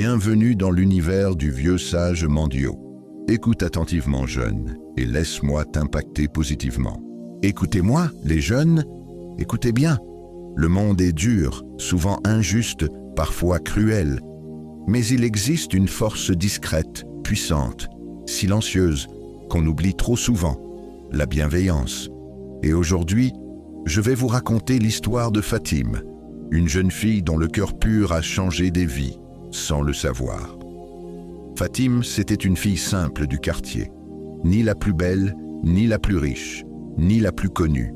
Bienvenue dans l'univers du vieux sage Mandio. Écoute attentivement, jeune, et laisse-moi t'impacter positivement. Écoutez-moi, les jeunes, écoutez bien. Le monde est dur, souvent injuste, parfois cruel. Mais il existe une force discrète, puissante, silencieuse, qu'on oublie trop souvent, la bienveillance. Et aujourd'hui, je vais vous raconter l'histoire de Fatim, une jeune fille dont le cœur pur a changé des vies, sans le savoir. Fatim, c'était une fille simple du quartier, ni la plus belle, ni la plus riche, ni la plus connue.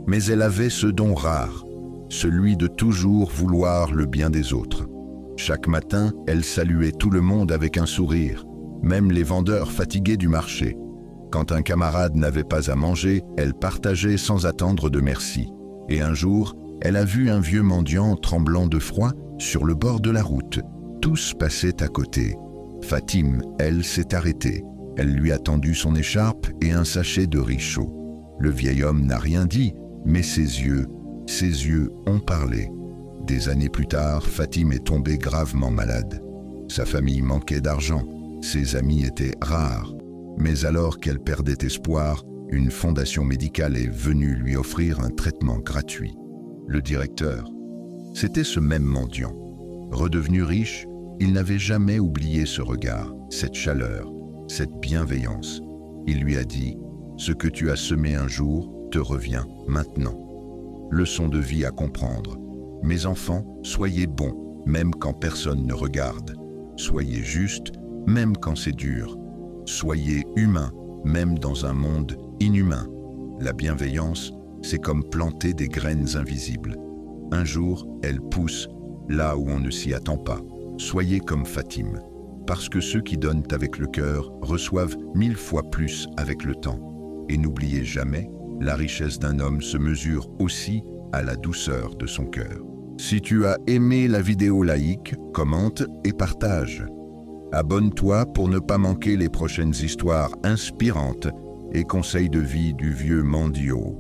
Mais elle avait ce don rare, celui de toujours vouloir le bien des autres. Chaque matin, elle saluait tout le monde avec un sourire, même les vendeurs fatigués du marché. Quand un camarade n'avait pas à manger, elle partageait sans attendre de merci. Et un jour, elle a vu un vieux mendiant tremblant de froid sur le bord de la route. Tous passaient à côté. Fatim, elle, s'est arrêtée. Elle lui a tendu son écharpe et un sachet de riz chaud. Le vieil homme n'a rien dit, mais ses yeux ont parlé. Des années plus tard, Fatim est tombée gravement malade. Sa famille manquait d'argent, ses amis étaient rares. Mais alors qu'elle perdait espoir, une fondation médicale est venue lui offrir un traitement gratuit. Le directeur, c'était ce même mendiant. Redevenu riche, il n'avait jamais oublié ce regard, cette chaleur, cette bienveillance. Il lui a dit « Ce que tu as semé un jour te revient maintenant. » Leçon de vie à comprendre. Mes enfants, soyez bons, même quand personne ne regarde. Soyez justes, même quand c'est dur. Soyez humains, même dans un monde inhumain. La bienveillance, c'est comme planter des graines invisibles. Un jour, elles poussent là où on ne s'y attend pas. Soyez comme Fatim, parce que ceux qui donnent avec le cœur reçoivent 1000 fois plus avec le temps. Et n'oubliez jamais, la richesse d'un homme se mesure aussi à la douceur de son cœur. Si tu as aimé la vidéo, like, commente et partage. Abonne-toi pour ne pas manquer les prochaines histoires inspirantes et conseils de vie du vieux Mandio.